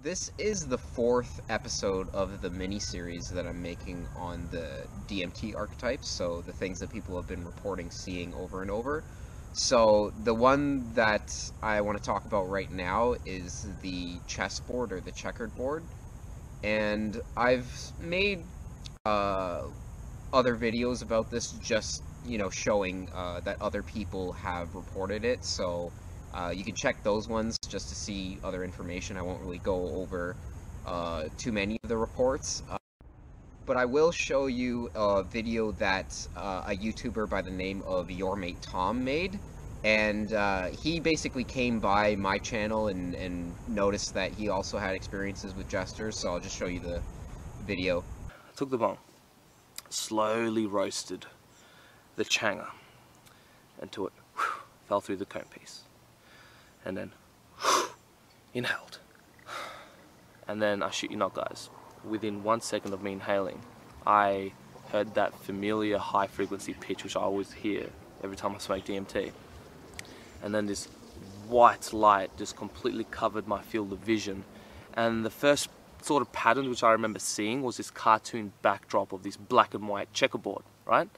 This is the fourth episode of the mini-series that I'm making on the DMT archetypes, so the things that people have been reporting seeing over and over. So the one that I want to talk about right now is the chessboard or the checkered board. And I've made other videos about this, just, showing that other people have reported it, so you can check those ones just to see other information. I won't really go over too many of the reports, but I will show you a video that a YouTuber by the name of Your Mate Tom made, and he basically came by my channel and noticed that he also had experiences with jesters, so I'll just show you the video. I took the bong, slowly roasted the changa until it fell through the cone piece, and then inhaled, and then I shit you not, guys, within 1 second of me inhaling, I heard that familiar high frequency pitch which I always hear every time I smoke DMT, and then this white light just completely covered my field of vision, and the first sort of pattern which I remember seeing was this cartoon backdrop of this black and white checkerboard, right?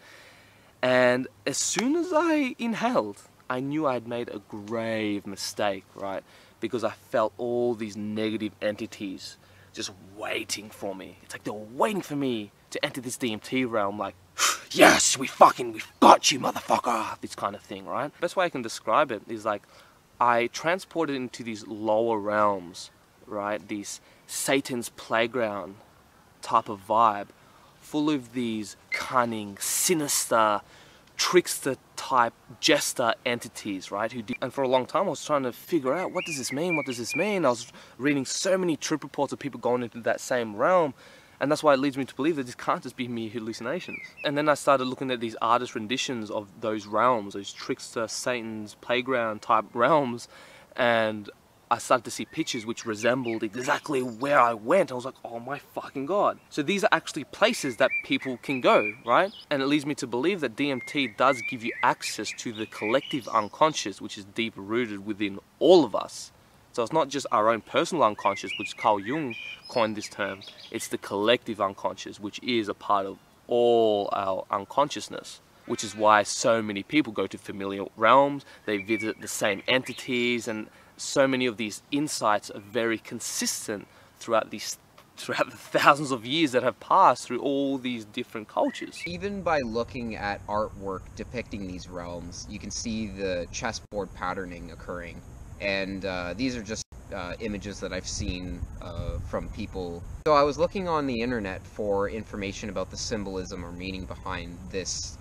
And as soon as I inhaled, I knew I'd made a grave mistake, right? Because I felt all these negative entities just waiting for me. It's like they were waiting for me to enter this DMT realm, like, yes, we've got you, motherfucker, this kind of thing, right? Best way I can describe it is like, I transported into these lower realms, right? These Satan's playground type of vibe, full of these cunning, sinister, trickster type jester entities, right? And for a long time I was trying to figure out, what does this mean? What does this mean? I was reading so many trip reports of people going into that same realm, and that's why it leads me to believe that this can't just be mere hallucinations. And then I started looking at these artist renditions of those realms, those trickster, Satan's playground type realms, and I started to see pictures which resembled exactly where I went. I was like, oh my fucking god. So these are actually places that people can go, right? And it leads me to believe that DMT does give you access to the collective unconscious, which is deep rooted within all of us. So it's not just our own personal unconscious, which Carl Jung coined this term. It's the collective unconscious, which is a part of all our unconsciousness, which is why so many people go to familiar realms, they visit the same entities, and so many of these insights are very consistent throughout the thousands of years that have passed through all these different cultures. Even by looking at artwork depicting these realms, you can see the chessboard patterning occurring. And these are just images that I've seen from people. So I was looking on the internet for information about the symbolism or meaning behind this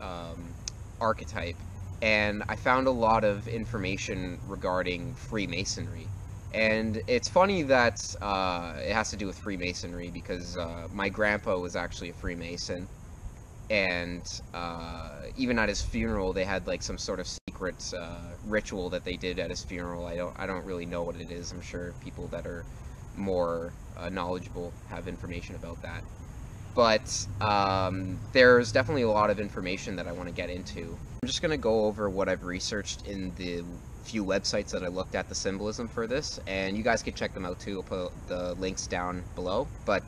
archetype, and I found a lot of information regarding Freemasonry. And it's funny that it has to do with Freemasonry, because my grandpa was actually a Freemason, and even at his funeral they had like some sort of secret ritual that they did at his funeral. I don't really know what it is. I'm sure people that are more knowledgeable have information about that. But there's definitely a lot of information that I want to get into. I'm just going to go over what I've researched in the few websites that I looked at the symbolism for this, and you guys can check them out too. I'll put the links down below. But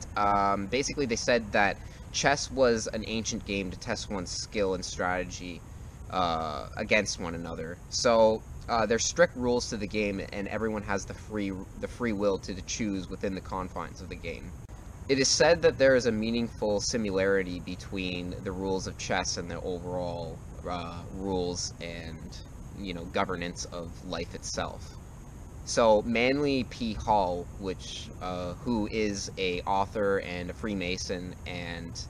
basically they said that chess was an ancient game to test one's skill and strategy against one another. So there's strict rules to the game, and everyone has the free will to choose within the confines of the game. It is said that there is a meaningful similarity between the rules of chess and the overall rules and, governance of life itself. So Manly P. Hall, who is a author and a Freemason and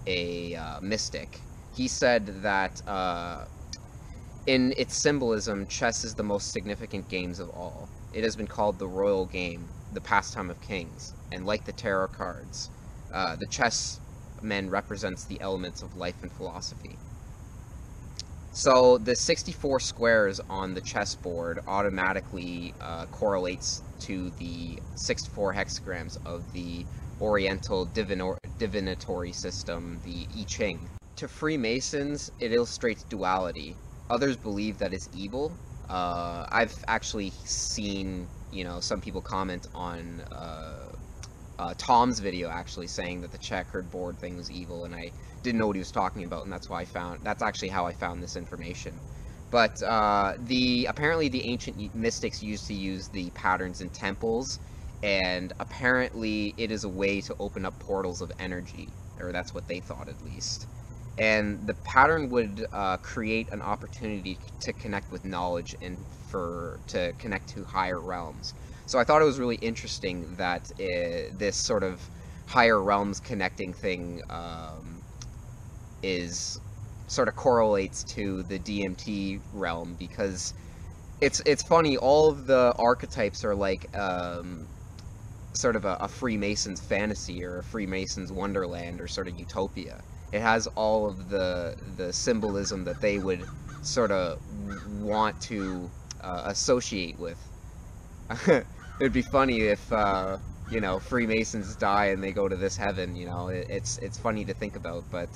a mystic, he said that in its symbolism, chess is the most significant games of all. It has been called the royal game, the pastime of kings, and like the tarot cards, the chessman represents the elements of life and philosophy. So the 64 squares on the chessboard automatically correlates to the 64 hexagrams of the Oriental divinatory system, the I Ching. To Freemasons, it illustrates duality. Others believe that it's evil, I've actually seen, you know, some people comment on Tom's video actually saying that the checkered board thing was evil, and I didn't know what he was talking about, and that's actually how I found this information. But apparently the ancient mystics used to use the patterns in temples, and apparently it is a way to open up portals of energy, or that's what they thought at least. And the pattern would create an opportunity to connect with knowledge and to connect to higher realms. So I thought it was really interesting that this sort of higher realms connecting thing is sort of correlates to the DMT realm, because it's funny, all of the archetypes are like sort of a Freemason's fantasy, or a Freemason's wonderland, or sort of utopia. It has all of the symbolism that they would sort of want to associate with. It'd be funny if you know, Freemasons die and they go to this heaven. You know, it's funny to think about, but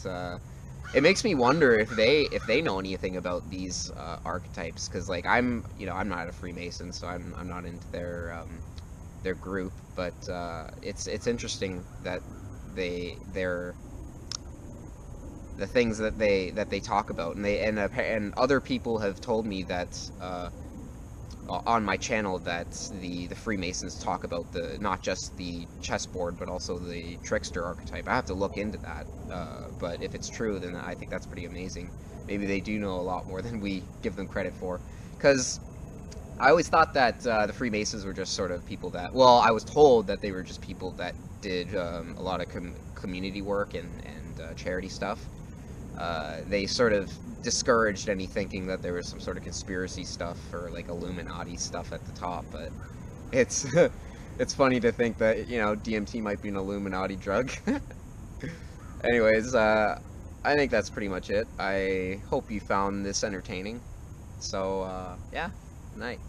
it makes me wonder if they know anything about these archetypes, because like I'm not a Freemason, so I'm not into their group, but it's interesting that they're the things that they talk about, and other people have told me that on my channel that the Freemasons talk about not just the chessboard but also the trickster archetype. I have to look into that, but if it's true, then I think that's pretty amazing. Maybe they do know a lot more than we give them credit for, because I always thought that the Freemasons were just sort of people that, well, I was told that they were just people that did a lot of community work and charity stuff. They sort of discouraged any thinking that there was some sort of conspiracy stuff or like Illuminati stuff at the top, but it's it's funny to think that, you know, DMT might be an Illuminati drug. Anyways, I think that's pretty much it. I hope you found this entertaining. So, yeah, good night.